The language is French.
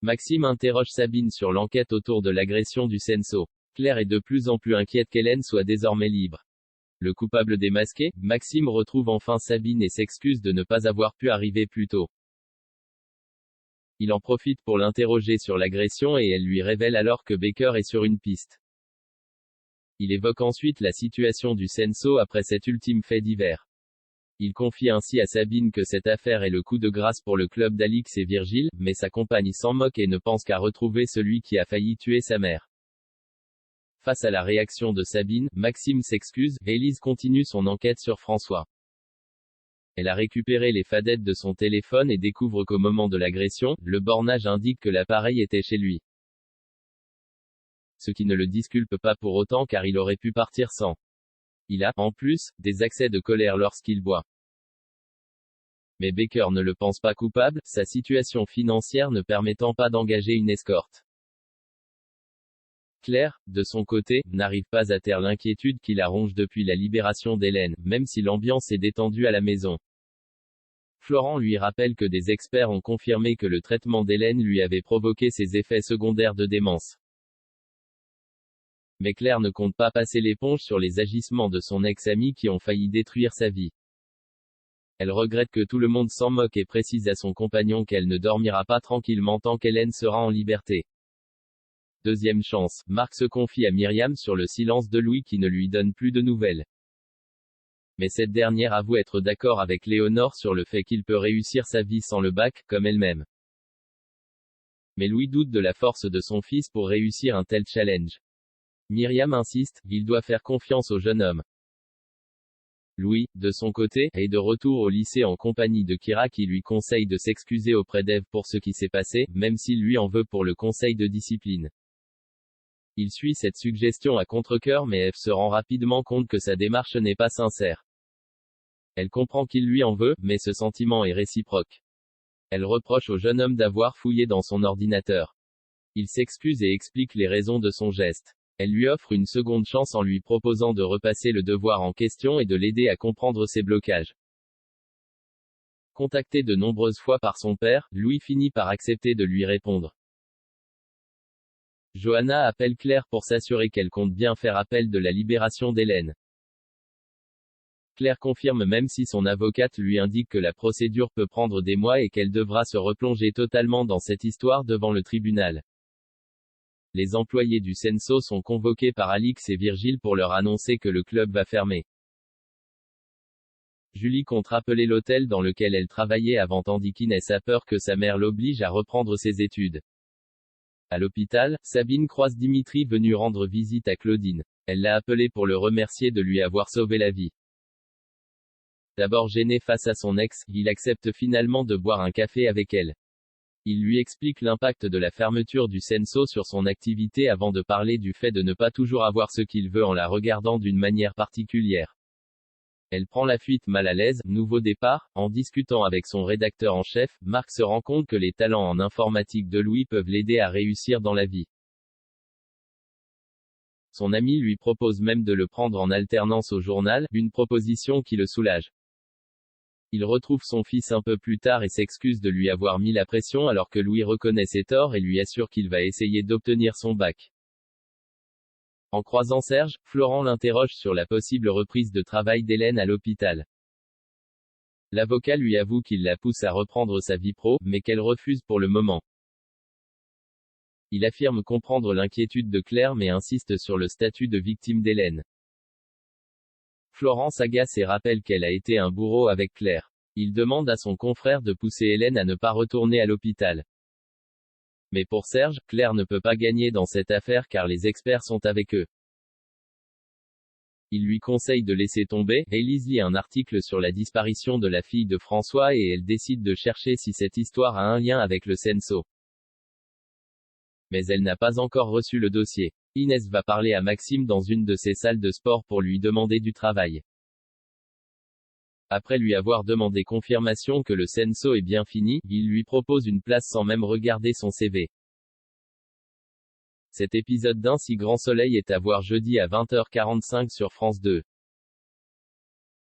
Maxime interroge Sabine sur l'enquête autour de l'agression du Senso. Claire est de plus en plus inquiète qu'Hélène soit désormais libre. Le coupable démasqué, Maxime retrouve enfin Sabine et s'excuse de ne pas avoir pu arriver plus tôt. Il en profite pour l'interroger sur l'agression et elle lui révèle alors que Baker est sur une piste. Il évoque ensuite la situation du Senso après cet ultime fait divers. Il confie ainsi à Sabine que cette affaire est le coup de grâce pour le club d'Alix et Virgile, mais sa compagne s'en moque et ne pense qu'à retrouver celui qui a failli tuer sa mère. Face à la réaction de Sabine, Maxime s'excuse, Élise continue son enquête sur François. Elle a récupéré les fadettes de son téléphone et découvre qu'au moment de l'agression, le bornage indique que l'appareil était chez lui. Ce qui ne le disculpe pas pour autant car il aurait pu partir sans. Il a, en plus, des accès de colère lorsqu'il boit. Mais Baker ne le pense pas coupable, sa situation financière ne permettant pas d'engager une escorte. Claire, de son côté, n'arrive pas à taire l'inquiétude qui la ronge depuis la libération d'Hélène, même si l'ambiance est détendue à la maison. Florent lui rappelle que des experts ont confirmé que le traitement d'Hélène lui avait provoqué ses effets secondaires de démence. Mais Claire ne compte pas passer l'éponge sur les agissements de son ex-ami qui ont failli détruire sa vie. Elle regrette que tout le monde s'en moque et précise à son compagnon qu'elle ne dormira pas tranquillement tant qu'Hélène sera en liberté. Deuxième chance, Marc se confie à Myriam sur le silence de Louis qui ne lui donne plus de nouvelles. Mais cette dernière avoue être d'accord avec Léonore sur le fait qu'il peut réussir sa vie sans le bac, comme elle-même. Mais Louis doute de la force de son fils pour réussir un tel challenge. Myriam insiste, il doit faire confiance au jeune homme. Louis, de son côté, est de retour au lycée en compagnie de Kira qui lui conseille de s'excuser auprès d'Ève pour ce qui s'est passé, même s'il lui en veut pour le conseil de discipline. Il suit cette suggestion à contre-cœur mais Eve se rend rapidement compte que sa démarche n'est pas sincère. Elle comprend qu'il lui en veut, mais ce sentiment est réciproque. Elle reproche au jeune homme d'avoir fouillé dans son ordinateur. Il s'excuse et explique les raisons de son geste. Elle lui offre une seconde chance en lui proposant de repasser le devoir en question et de l'aider à comprendre ses blocages. Contacté de nombreuses fois par son père, Louis finit par accepter de lui répondre. Johanna appelle Claire pour s'assurer qu'elle compte bien faire appel de la libération d'Hélène. Claire confirme même si son avocate lui indique que la procédure peut prendre des mois et qu'elle devra se replonger totalement dans cette histoire devant le tribunal. Les employés du Senso sont convoqués par Alix et Virgile pour leur annoncer que le club va fermer. Julie compte rappeler l'hôtel dans lequel elle travaillait avant tandis qu'Inès a peur que sa mère l'oblige à reprendre ses études. À l'hôpital, Sabine croise Dimitri venu rendre visite à Claudine. Elle l'a appelé pour le remercier de lui avoir sauvé la vie. D'abord gêné face à son ex, il accepte finalement de boire un café avec elle. Il lui explique l'impact de la fermeture du Senso sur son activité avant de parler du fait de ne pas toujours avoir ce qu'il veut en la regardant d'une manière particulière. Elle prend la fuite mal à l'aise, nouveau départ, en discutant avec son rédacteur en chef, Marc se rend compte que les talents en informatique de Louis peuvent l'aider à réussir dans la vie. Son ami lui propose même de le prendre en alternance au journal, une proposition qui le soulage. Il retrouve son fils un peu plus tard et s'excuse de lui avoir mis la pression alors que Louis reconnaît ses torts et lui assure qu'il va essayer d'obtenir son bac. En croisant Serge, Florent l'interroge sur la possible reprise de travail d'Hélène à l'hôpital. L'avocat lui avoue qu'il la pousse à reprendre sa vie pro, mais qu'elle refuse pour le moment. Il affirme comprendre l'inquiétude de Claire mais insiste sur le statut de victime d'Hélène. Florent s'agace et rappelle qu'elle a été un bourreau avec Claire. Il demande à son confrère de pousser Hélène à ne pas retourner à l'hôpital. Mais pour Serge, Claire ne peut pas gagner dans cette affaire car les experts sont avec eux. Il lui conseille de laisser tomber. Élise lit un article sur la disparition de la fille de François et elle décide de chercher si cette histoire a un lien avec le Senso. Mais elle n'a pas encore reçu le dossier. Inès va parler à Maxime dans une de ses salles de sport pour lui demander du travail. Après lui avoir demandé confirmation que le Senso est bien fini, il lui propose une place sans même regarder son CV. Cet épisode d'Un si grand soleil est à voir jeudi à 20h45 sur France 2.